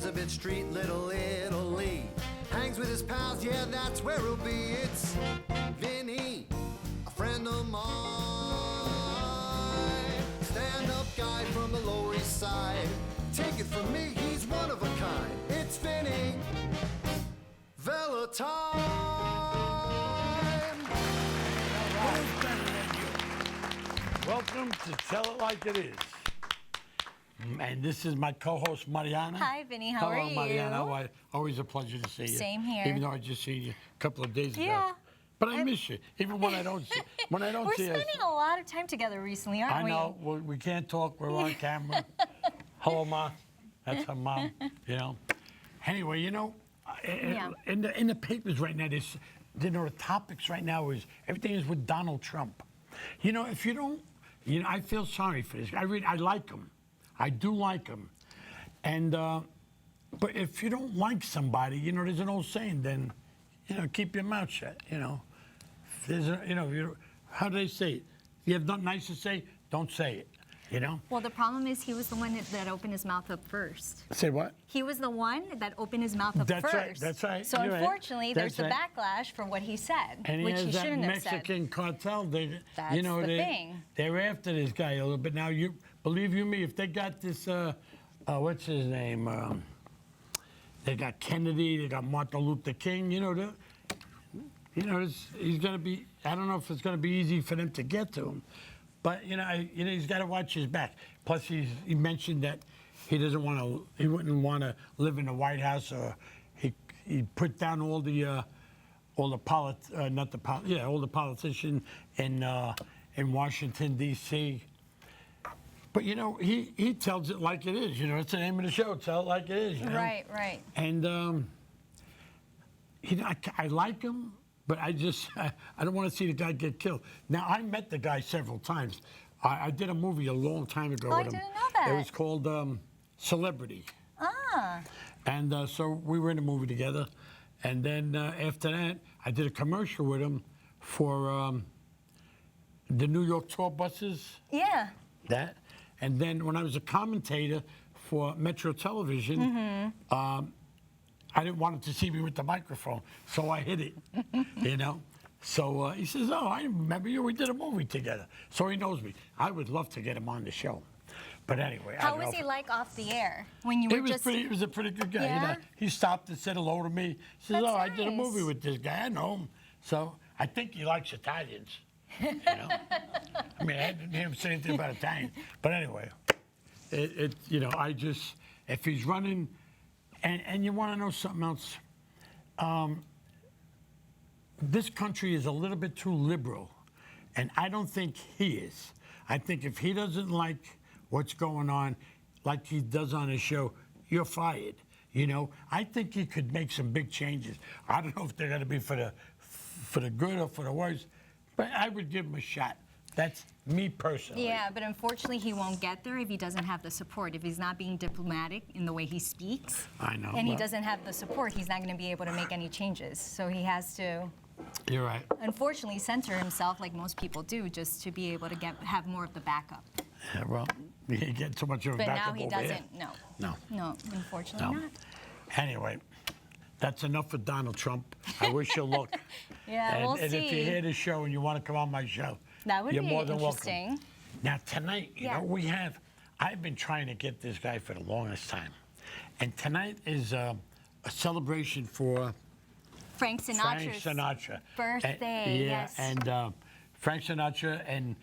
Elizabeth Street, Little Italy. Hangs with his pals, yeah, that's where he'll be. It's Vinny, a friend of mine. Stand-up guy from the Lower East Side. Take it from me, he's one of a kind. It's Vinny Valentine. Who's better than you? Welcome to Tell It Like It Is. And this is my co-host, Mariana. Hi, Vinny. How are you? Hello, Mariana. Always a pleasure to see you. Same here. Even though I just seen you a couple of days ago. Yeah. But I miss you, even when I don't see. When I don't We're see you. spending a lot of time together recently, aren't we? I know. We can't talk. We're on camera. Hello, Ma. That's her mom. You know. Anyway, you know, in the papers right now, the topics right now is everything is with Donald Trump. You know, if you don't, you know, I feel sorry for this. I like him. I do like him. And, but if you don't like somebody, you know, there's an old saying, then, you know, keep your mouth shut, you know. There's a, you know, how do they say it? If you have nothing nice to say, don't say it, you know? Well, the problem is he was the one that opened his mouth up first. Say what? He was the one that opened his mouth up That's first. right, that's right. So You're unfortunately, right. there's That's the right. backlash for what he said, And which he he has that shouldn't have said. Mexican cartel. That's you know, the thing. They're after this guy a little bit. Now, you believe you me, if they got this, what's his name? They got Kennedy, they got Martin Luther King, you know, he's going to be, I don't know if it's going to be easy for them to get to him, but, you know, he's got to watch his back. Plus, he mentioned that he wouldn't want to live in the White House, or he put down all the politicians in Washington, D.C. But, you know, he tells it like it is. You know, it's the name of the show, Tell It Like It Is. You know? Right, right. And I like him, but I don't want to see the guy get killed. Now, I met the guy several times. I did a movie a long time ago with him. I didn't know that. It was called Celebrity. Ah. And so we were in a movie together. And then after that, I did a commercial with him for the New York tour buses. Yeah. That. And then when I was a commentator for Metro Television, I didn't want him to see me with the microphone, so I hid it, you know? So he says, oh, I remember you. We did a movie together. So he knows me. I would love to get him on the show. But anyway. How was he like off the air when you were just... He was a pretty good guy. Yeah? You know? He stopped and said hello to me. He says, That's I did a nice. movie with this guy. I know him. So I think he likes Italians. You know? I mean, I didn't hear him say anything about Italian. But anyway, you know, if he's running, and you want to know something else, this country is a little bit too liberal, and I don't think he is. I think if he doesn't like what's going on, like he does on his show, you're fired. You know, I think he could make some big changes. I don't know if they're going to be for the good or for the worse, but I would give him a shot. That's me personally. Yeah, but unfortunately, he won't get there if he doesn't have the support. If he's not being diplomatic in the way he speaks, I know, and he doesn't have the support, he's not going to be able to make any changes. So he has to, You're right. unfortunately, censor himself like most people do, just to be able to have more of the backup. Yeah, well, he get too much of a But backup now he over here. doesn't. No, unfortunately No. not. Anyway, that's enough for Donald Trump. I wish you luck. Yeah, we'll and see. if you hear the show and you want to come on my show, That would you're be more than interesting. welcome. Now, tonight, you know, I've been trying to get this guy for the longest time. And tonight is a celebration for Frank Sinatra's birthday, yeah, yes. and Frank Sinatra and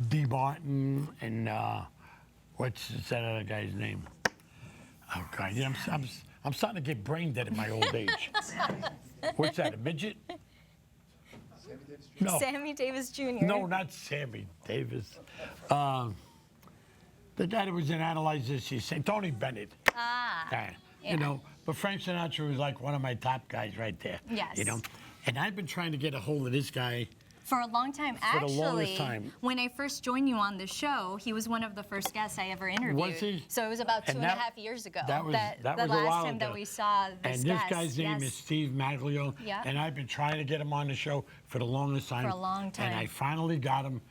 Dee Barton and what's that other guy's name? Oh, God, yeah, I'm starting to get brain dead at my old age. What's that, a midget? No. Sammy Davis Jr. No, not Sammy Davis. The guy that was in Analyze This, he's saying Tony Bennett. Yeah. You know, but Frank Sinatra was like one of my top guys right there. Yes. You know, and I've been trying to get a hold of this guy For a long time. For the longest time. When I first joined you on the show, he was one of the first guests I ever interviewed. Was he? So it was about And 2.5 years ago. That was the a last while time ago. that we saw this And guest. this guy's name is Steve Maglio. Yeah. And I've been trying to get him on the show for the longest time. For a long time. And I finally got him.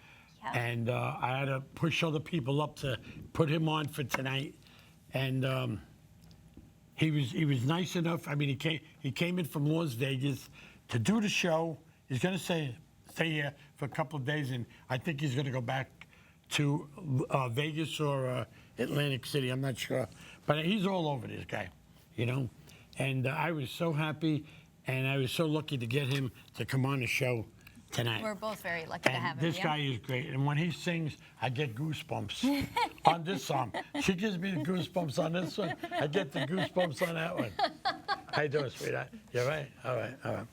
Yeah. And I had to push other people up to put him on for tonight. And he was nice enough. I mean, he came in from Las Vegas to do the show. He's going to stay here for a couple of days, and I think he's going to go back to Vegas or Atlantic City. I'm not sure, but he's all over this guy, you know. And I was so happy, and I was so lucky to get him to come on the show tonight. We're both very lucky to have him. This guy is great, and when he sings, I get goosebumps on this song. She gives me the goosebumps on this one. I get the goosebumps on that one. How you doing, sweetheart? You all right? All right, all right.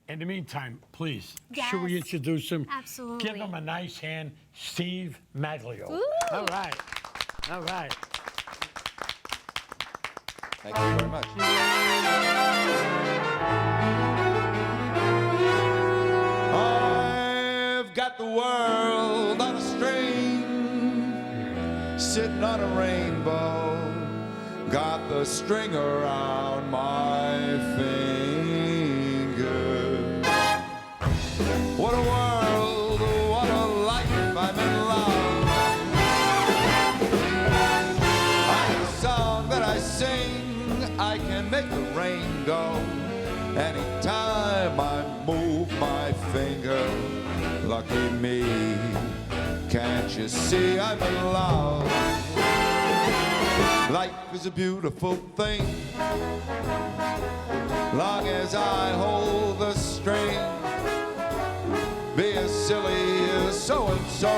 In the meantime, please, should we introduce him? Absolutely. Give him a nice hand, Steve Maglio. Ooh. All right, all right. Thank you very much. I've got the world on a string, sitting on a rainbow, got the string around my finger. What a world, what a life, I'm in love. I have a song that I sing, I can make the rain go anytime I move my finger. Lucky me, can't you see I'm in love? Life is a beautiful thing, long as I hold the string. Be as silly as so-and-so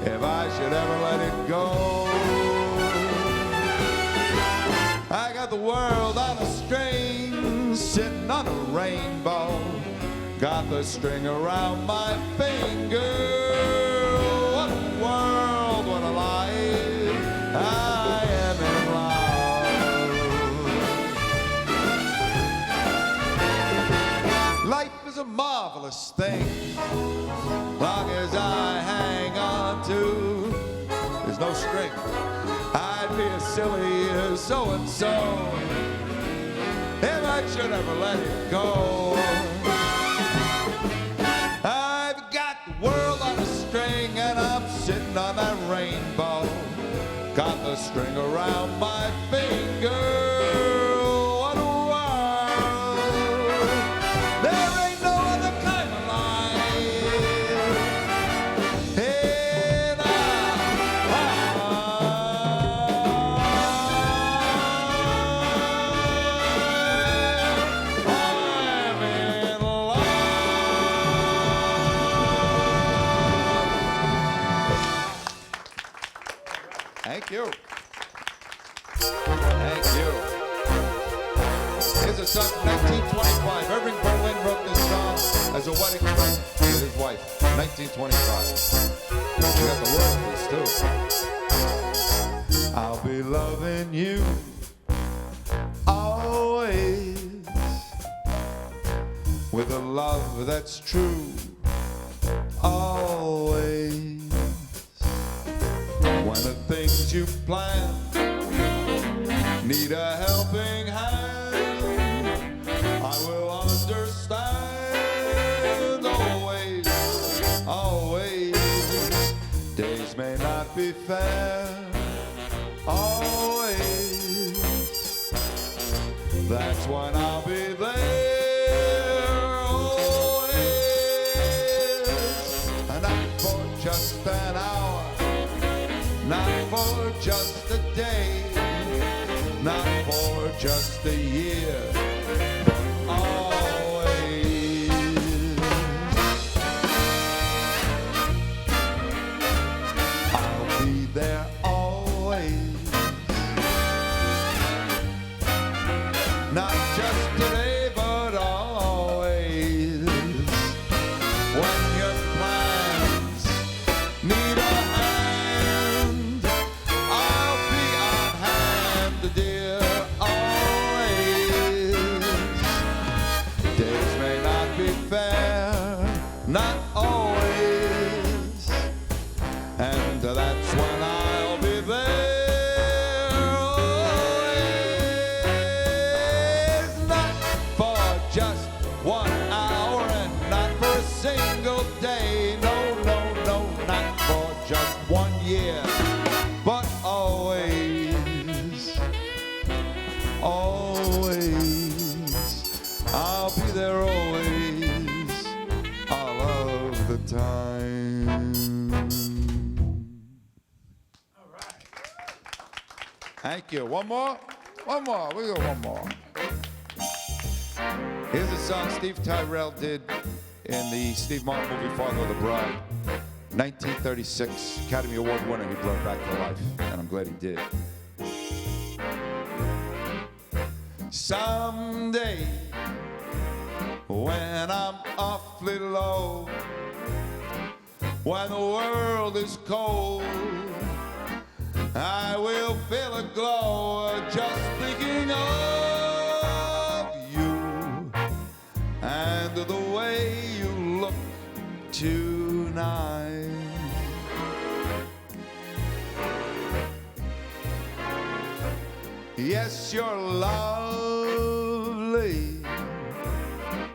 if I should ever let it go. I got the world on a string, sitting on a rainbow, got the string around my finger. What a world, what a life, I am in love. Life is a marvelous thing, long as I hang on to, there's no string. I'd be as silly as so-and-so if I should ever let it go. I've got the world on a string and I'm sitting on that rainbow, got the string around my finger. What a world, there ain't no other kind of life. And I'm in love. Thank you. Thank you. Here's a song from 1925. Irving Berlin wrote this song as a wedding present to his wife. 1925. We got the royalties too. I'll be loving you always with a love that's true. Always. When the things you plan need a helping hand, I will understand. Always, always. Days may not be fair. Always. That's when I'll be there. Always. And not for just an hour, not for just a day, not for just a year, but always. I'll be there always, not just today, but always. When your plans need a hand, I'll be on hand, dear, always. Days may not be fair, not always, and that's when I'll be there. Always. Not for just 1 hour and not for a single day. No, no, no, not for just 1 year, but always. Thank you. One more? One more. We got one more. Here's a song Steve Tyrell did in the Steve Martin movie Father of the Bride. 1936, Academy Award winner he brought back to life, and I'm glad he did. Someday, when I'm awfully low, when the world is cold, I will feel a glow just thinking of you and the way you look tonight. Yes, you're lovely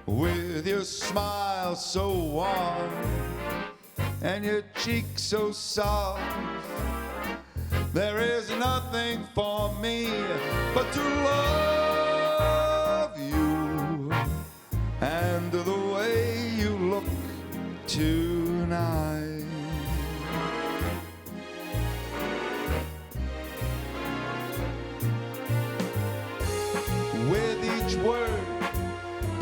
with your smile so warm and your cheeks so soft. There is nothing for me but to love you and the way you look tonight. With each word,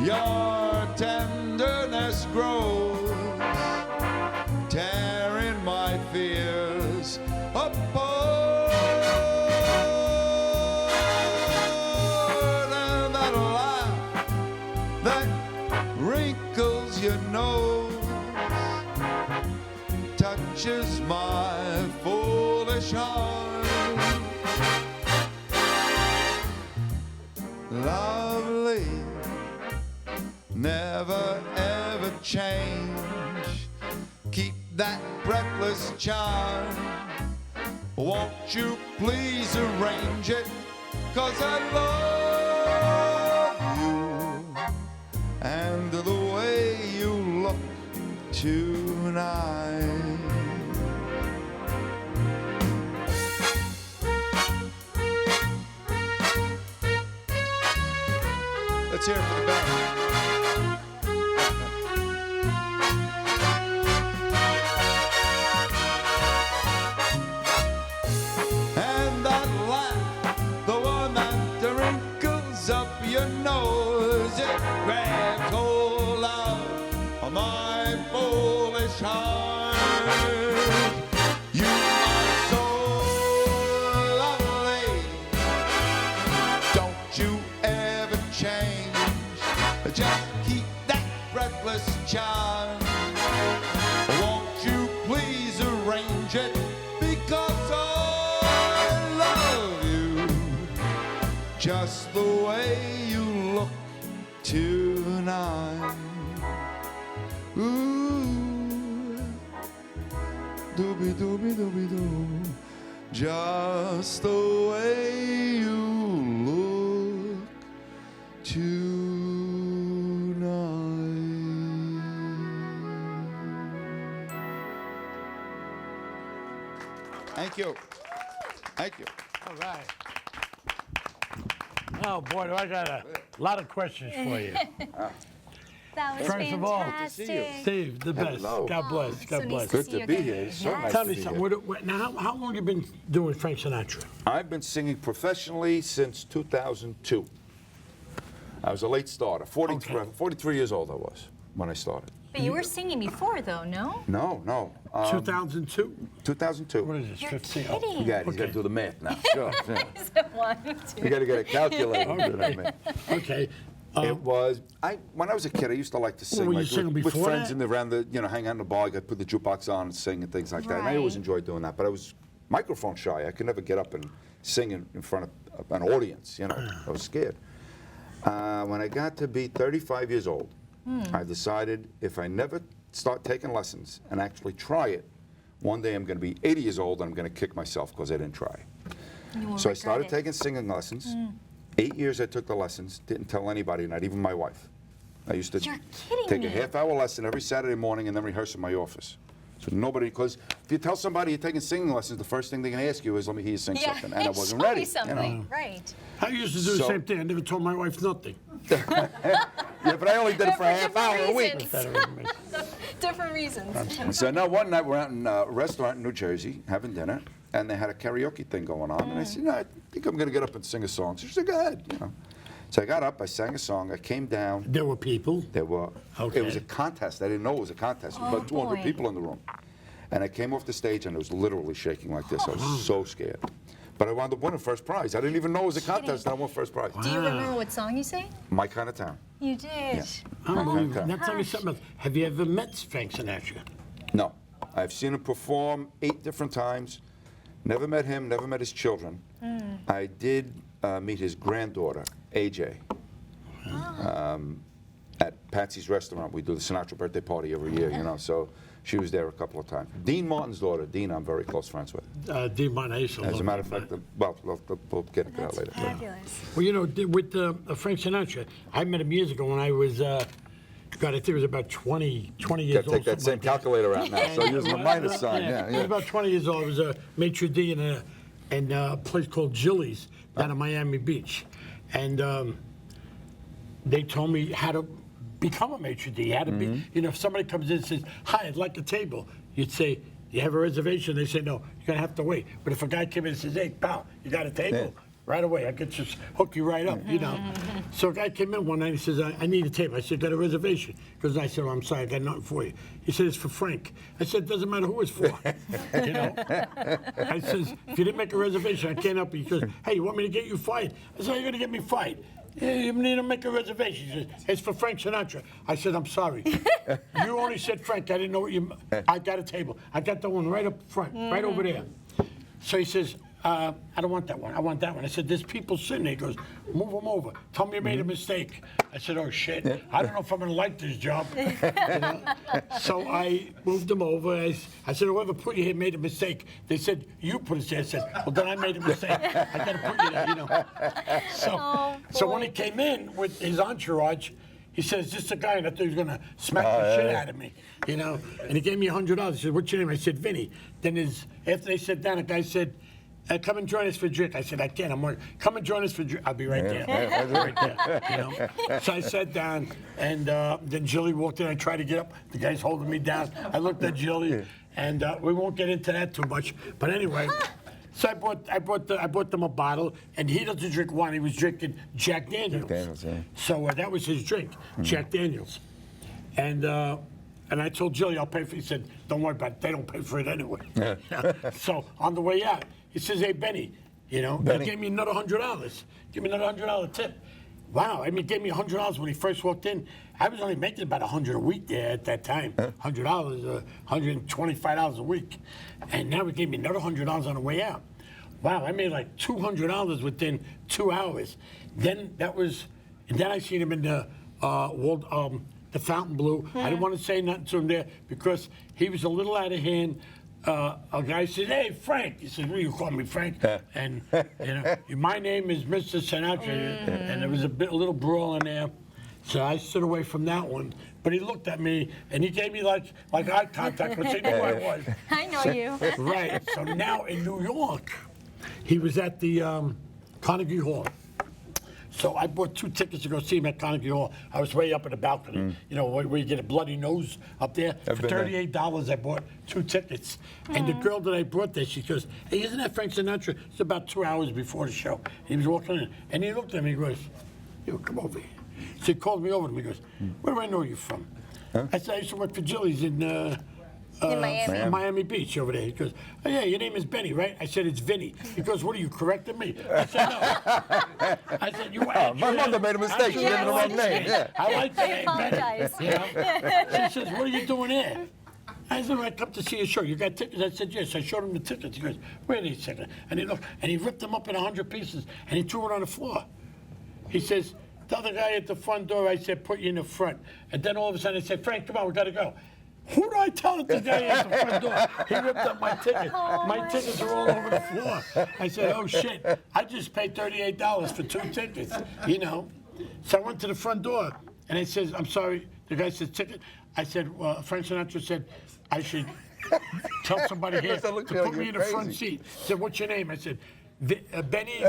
your tenderness grows, tearing my fears apart. And that laugh that wrinkles your nose touches my foolish heart. Lovely, never ever change. Keep that breathless charm. Won't you please arrange it? 'Cause I love you and the way you look tonight. Let's hear it for the band. And that laugh, the one that wrinkles up your nose, it grabs hold of my foolish heart. You are so lovely, don't you ever change. Just keep that breathless charm. Won't you please arrange it? Because I love you just the way you look tonight. Ooh, dooby dooby dooby doo, just the way you look tonight. Thank you. Thank you. All right. Oh, boy, do I got a lot of questions for you. That was First of all, fantastic. Steve, the best. Hello. God bless. So God nice bless. to Good see to you be again. here. It's so Yes. nice. Tell me to be something. Now, how long have you been doing Frank Sinatra? I've been singing professionally since 2002. I was a late starter. 43 years old I was when I started. But you were singing before, though, no? No. 2002? 2002. What is this, You're 15? kidding. You got to Okay. do the math now. Sure. Yeah. Is it 1, 2? You got to get a calculator. to do that math. Okay. It was when I was a kid. I used to like to sing, were you like, singing with before friends that? in the around the hang out in the bar. I'd put the jukebox on and sing and things like that. And I always Right. enjoyed doing that. But I was microphone shy. I could never get up and sing in front of an audience. I was scared. When I got to be 35 years old, I decided if I never start taking lessons and actually try it, one day I'm going to be 80 years old and I'm going to kick myself because I didn't try. So I started taking singing lessons. 8 years I took the lessons, didn't tell anybody, not even my wife. I used to You're kidding take me. a half-hour lesson every Saturday morning and then rehearse in my office. So nobody, because if you tell somebody you're taking sing lessons, the first thing they're going to ask you is, let me hear you sing something. And I wasn't show ready. me something. Right. I used to do the So- same thing. I never told my wife nothing. Yeah, but I only did it for a half hour a week. Different reasons. So now one night we're out in a restaurant in New Jersey having dinner, and they had a karaoke thing going on. And I said, I think I'm going to get up and sing a song. So she said, go ahead. So I got up, I sang a song, I came down. There were people? There were. Okay. It was a contest. I didn't know it was a contest. There was about 200 boy. people in the room. And I came off the stage, and it was literally shaking like this. I was so scared. But I wound up winning first prize. I didn't even know it was a contest, and I won first prize. Do you remember what song you sang? My Kind of Town. You did. Yeah. Unbelievable. Okay. Now tell me something else. Have you ever met Frank Sinatra? No. I've seen him perform 8 different times. Never met him, never met his children. I did meet his granddaughter, AJ, at Patsy's Restaurant. We do the Sinatra birthday party every year, so she was there a couple of times. Dean Martin's daughter, Dean, I'm very close friends with. Dean Martin, I used to As a love matter of Dean fact, Martin. we'll get into that later. Fabulous. Well, with Frank Sinatra, I met him years ago when I was, God, I think it was about 20 years Got old. to take that something same like calculator out now. So using the minus sign, I was yeah. about 20 years old. I was a maitre d' in a place called Jilly's down in Miami Beach. And they told me how to become a maitre d'. How to be, if somebody comes in and says, hi, I'd like a table, you'd say, you have a reservation? They say, no, you're going to have to wait. But if a guy came in and says, hey, pal, you got a table? Yeah. Right away, I could just hook you right up, So a guy came in one night, he says, I need a table. I said, got a reservation? Because I said, I'm sorry, I got nothing for you. He said, it's for Frank. I said, doesn't matter who it's for. I says, if you didn't make a reservation, I can't help you. He goes, hey, you want me to get you fired? I said, you're going to get me fired. Yeah, you need to make a reservation. He says, it's for Frank Sinatra. I said, I'm sorry. You only said Frank. I didn't know what you... I got a table. I got the one right up front, right over there. So he says, I don't want that one. I want that one. I said, there's people sitting there. He goes, move them over. Tell me you made a mistake. I said, oh, shit. I don't know if I'm going to like this job. So I moved them over. I said, whoever put you here made a mistake. They said, you put us there. I said, well, then I made a mistake. I got to put you there, So when he came in with his entourage, he said, is this the guy? And I thought he was going to smack the shit out of me, And he gave me $100. He said, what's your name? I said, Vinny. Then after they sat down, a guy said, come and join us for a drink. I said, I can't. I'm working. Come and join us for a drink. I'll be right there. Right there. So I sat down, and then Jilly walked in. I tried to get up. The guy's holding me down. I looked at Jilly, and we won't get into that too much. But anyway, so I bought them a bottle, and he doesn't drink wine. He was drinking Jack Daniels. Daniels, yeah. So that was his drink, Jack Daniels. And I told Jilly, I'll pay for it. He said, don't worry about it. They don't pay for it anyway. So on the way out, he says, hey, Benny, Benny. he gave me another $100. Give me another $100 tip. Wow, he gave me $100 when he first walked in. I was only making about $100 a week there at that time. $100, $125 a week. And now he gave me another $100 on the way out. Wow, I made like $200 within 2 hours. Then I seen him in the Fountain Blue. I didn't want to say nothing to him there because he was a little out of hand. A guy said, hey, Frank. He said, well, you call me Frank? And, my name is Mr. Sinatra. And there was a little brawl in there. So I stood away from that one. But he looked at me, and he gave me like eye contact because he knew who I was. I know you. Right. So now in New York, he was at the Carnegie Hall. So I bought 2 tickets to go see him at Carnegie Hall. I was way up in the balcony, where you get a bloody nose up there. For $38, I bought 2 tickets. And the girl that I brought there, she goes, hey, isn't that Frank Sinatra? It's about 2 hours before the show. He was walking in, and he looked at me, he goes, yo, come over here. So he called me over to me, he goes, where do I know you from? I said, I used to work for Jilly's in Miami Beach over there. He goes, oh, yeah, your name is Benny, right? I said, it's Vinny. He goes, what are you, correcting me? I said, no. I said, you my mother made a mistake. She gave me the wrong name. Yeah. I like the I name apologize. Benny. She says, what are you doing here? I said, I come to see a show. You got tickets? I said, yes. I showed him the tickets. He goes, wait a second. And he looked, and he ripped them up in 100 pieces, and he threw it on the floor. He says, tell the guy at the front door, I said, put you in the front. And then all of a sudden, I said, Frank, come on, we got to go. Who do I tell at the guy at the front door? He ripped up my ticket. My tickets are all over the floor. I said, oh, shit. I just paid $38 for 2 tickets, So I went to the front door, and I says, I'm sorry. The guy says, ticket. I said, well, Frank Sinatra said I should tell somebody here to put me in the front seat. He said, what's your name? I said, Vinny.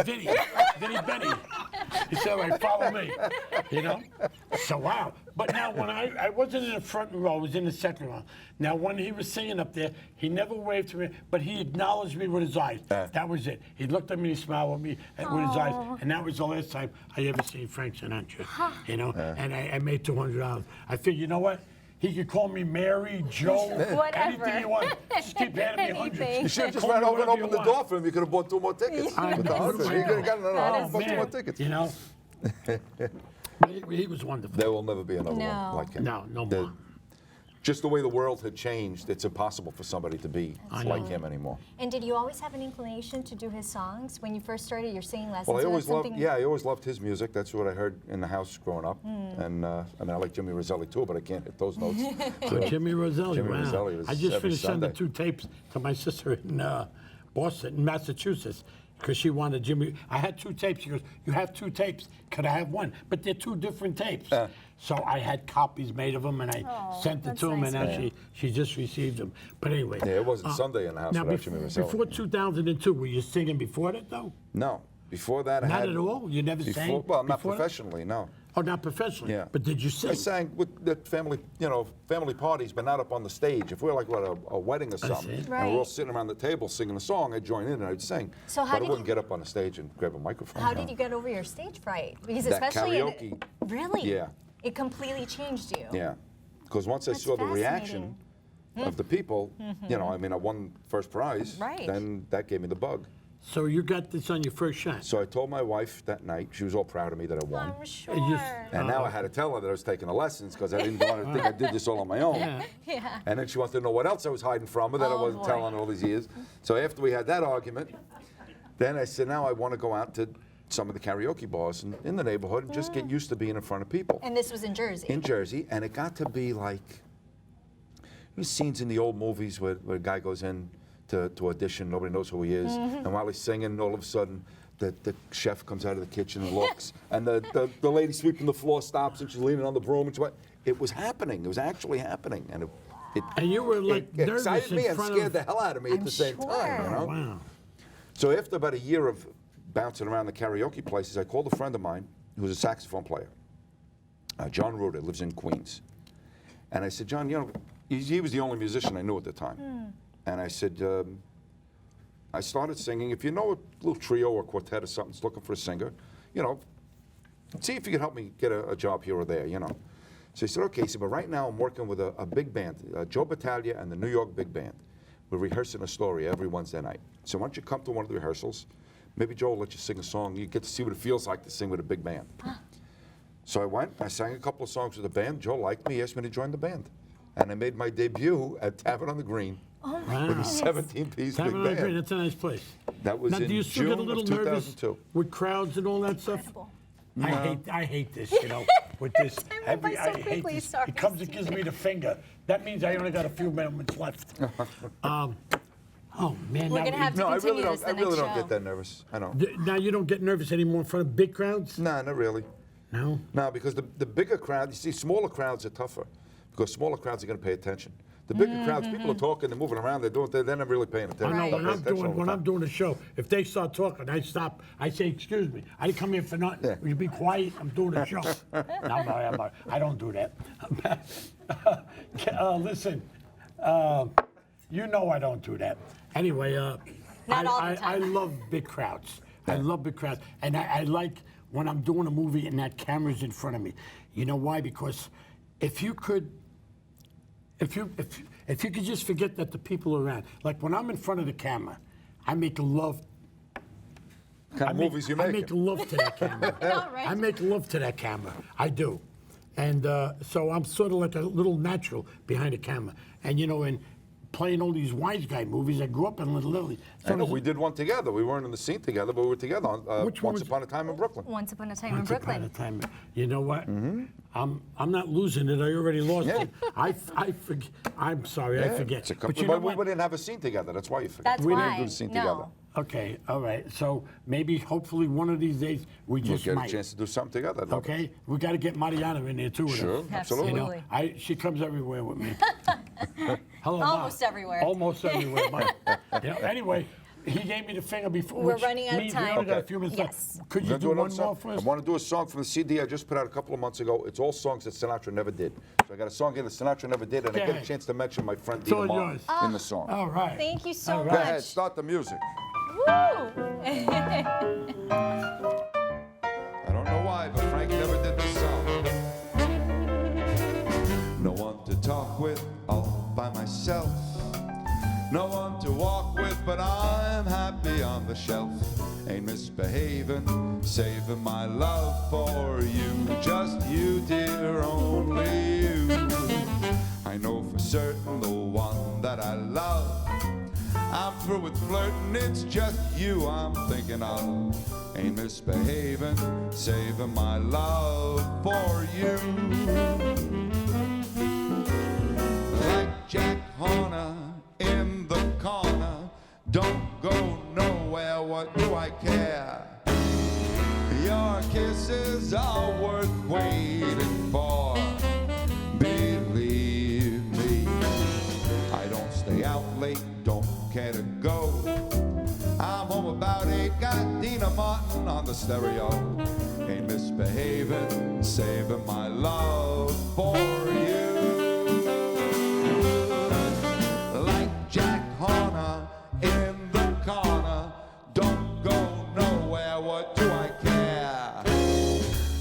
He said, all right, follow me. So, wow. But now, when I wasn't in the front row, I was in the second row. Now, when he was singing up there, he never waved to me, but he acknowledged me with his eyes. That was it. He looked at me, he smiled at me with his eyes, and that was the last time I ever seen Frank Sinatra. You know, and I made $200. I figured, you know what? He could call me Mary, Joe, anything he wants. Just keep handing me hundreds. You should have just ran over and opened the door for him. You could have bought 2 more tickets. I With the know. hundred. You could have gotten another Oh, 2 more tickets. You know? He was wonderful. There will never be another No. one like him. No, no more. Just the way the world had changed, it's impossible for somebody to be like him anymore. And did you always have an inclination to do his songs when you first started your singing lessons? Well, I Or always that's loved, something- I always loved his music. That's what I heard in the house growing up. And I mean, I like Jimmy Roselli too, but I can't hit those notes. So, Jimmy Roselli, Jimmy wow. Roselli was I just every finished sending Sunday. 2 tapes to my sister in Boston, in Massachusetts, because she wanted Jimmy. I had 2 tapes. She goes, "You have 2 tapes. Could I have one?" But they're 2 different tapes. So I had copies made of them, and I sent it that's to him, nice and of now she just received them. But anyway. Yeah, it wasn't Sunday in the house Now, without Jimmy Roselli. before 2002, were you singing before that, though? No. Before that, I Not had... at all? You never sang Well, not before that? professionally, no. Oh, not professionally? Yeah. But did you sing? I sang with the family, family parties, but not up on the stage. If we were like at a wedding or something, see. and we're all Right. sitting around the table singing a song, I'd join in and I'd sing. So how but I did wouldn't you- get up on the stage and grab a microphone. How did you get over your stage fright? Because That especially karaoke. Really? Yeah. It completely changed you. Yeah, because once I That's saw the reaction fascinating. of the people, I mean, I won first prize. Right. Then that gave me the bug. So you got this on your first shot? So I told my wife that night. She was all proud of me that I won. I'm sure. And now I had to tell her that I was taking the lessons because I didn't want her to think I did this all on my own. Yeah. And then she wanted to know what else I was hiding from her that I Oh, wasn't boy. telling all these years. So after we had that argument, then I said, now I want to go out to some of the karaoke bars in the neighborhood and just get used to being in front of people. And this was in Jersey. In Jersey, and it got to be like, these scenes in the old movies where a guy goes in to audition, nobody knows who he is, and while he's singing, all of a sudden, the chef comes out of the kitchen and looks, and the lady sweeping the floor stops, and she's leaning on the broom, and it was happening. It was actually happening, and it And you were like it nervous excited me in and front scared of... the hell out of me at I'm the same time, sure. Wow. So after about a year of bouncing around the karaoke places, I called a friend of mine who was a saxophone player, John Ruder, lives in Queens. And I said, John, he was the only musician I knew at the time. And I said, I started singing. If you know a little trio or quartet or something that's looking for a singer, see if you can help me get a job here or there, So he said, okay. He said, but right now I'm working with a big band, Joe Battaglia and the New York Big Band. We're rehearsing a story every Wednesday night. So why don't you come to one of the rehearsals? Maybe Joe will let you sing a song. You get to see what it feels like to sing with a big band. So I went, I sang a couple of songs with the band. Joe liked me, he asked me to join the band. And I made my debut at Tavern On The Green with a 17-piece big Tavern On The Green, band. that's a nice place. That was Now, in do you still get a June little of nervous 2002. with crowds and all that stuff? Incredible. I hate this, with this. went by so I hate quickly, this. sorry, He comes and gives me the finger. That means I only got a few minutes left. Oh man! We're now, gonna have to No, I continue really this don't. I the really next don't show. get that nervous. I don't. now you don't get nervous anymore in front of big crowds? Nah, not really. No. No, because the bigger crowd, you see, smaller crowds are tougher because smaller crowds are going to pay attention. The bigger crowds, people are talking, they're moving around, they're not really paying attention. I know They'll pay attention all the when time. I'm doing a show, if they start talking, I stop. I say, "Excuse me, I didn't come here for nothing. Yeah. Will you be quiet? I'm doing a show." No, I don't do that. Listen, I don't do that. Anyway, Not all the I time. love big crowds. I love big crowds, and I like when I'm doing a movie and that camera's in front of me. You know why? Because if you could just forget that the people are around, like when I'm in front of the camera, I make love. Kind of movies you I make. make love to that camera. right. I make love to that camera. I do, and so I'm sort of like a little natural behind the camera. And in playing all these wise guy movies, I grew up in Little Italy. I know, we did one together. We weren't in the scene together, but we were together on Which one Once was- Upon a Time in Brooklyn. Once upon a time in Once upon Brooklyn. a time. You know what? I'm not losing it. I already lost Yeah. it. I forget. I'm sorry. I forget. It's a But couple, you know but we what? didn't have a scene together. That's why you forget. That's we why. didn't do the scene No. together. Okay. All right. So maybe, hopefully, one of these days we We'll just get might. a chance to do something together. No? Okay. We got to get Mariana in there too. With Sure, us. absolutely. Absolutely. She comes everywhere with me. Hello, Ma. Almost everywhere. Almost everywhere, Ma. Anyway, He gave me the finger before. We're which running out of means we time. only got a Okay. few minutes Yes. left. Could We're you gonna do another one more song. for us? I want to do a song from the CD I just put out a couple of months ago. It's all songs that Sinatra never did. So I got a song here that Sinatra never did, and I get a Okay. chance to mention my friend It's all Dina Ma yours. in the song. All right. Thank you so All much. right. Go ahead, start the music. Woo! I don't know why, but Frank never did this song. No one to talk with, all by myself. No one to walk with, but I'm happy on the shelf. Ain't misbehaving, saving my love for you. Just you, dear, only you. I know for certain the one that I love. I'm through with flirting, it's just you I'm thinking of. Ain't misbehaving, saving my love for you. Like Jack Horner in the corner, don't go nowhere, what do I care? Your kisses are worth waiting for. Believe me, I don't stay out late, don't care to go. I'm home about 8, got Dina Martin on the stereo. Ain't misbehaving, saving my love for you. Like Jack Horner in the corner, don't go nowhere, what do I care?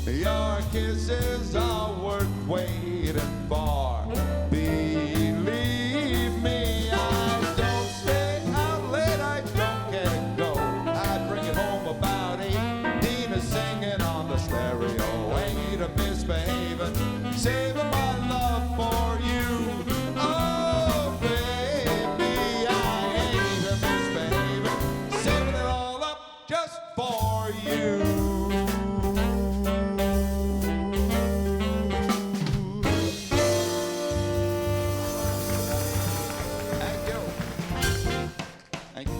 Your kisses are worth waiting for. Believe me, I don't stay out late, I don't get it go. I bring it home about 8, Dina singing on the stereo. Ain't a misbehaving, saving my love for you. Oh, baby, I ain't a misbehaving, saving it all up just for you. Thank you. Thank you.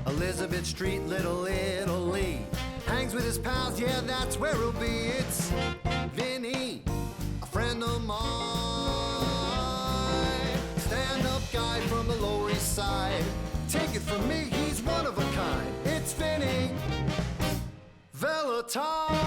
Elizabeth Street, Little Italy. Hangs with his pals, yeah, that's where he'll be. It's Vinny, a friend of mine. Stand-up guy from the Lower East Side. Take it from me, he's one of a kind. It's Vinny Valentine.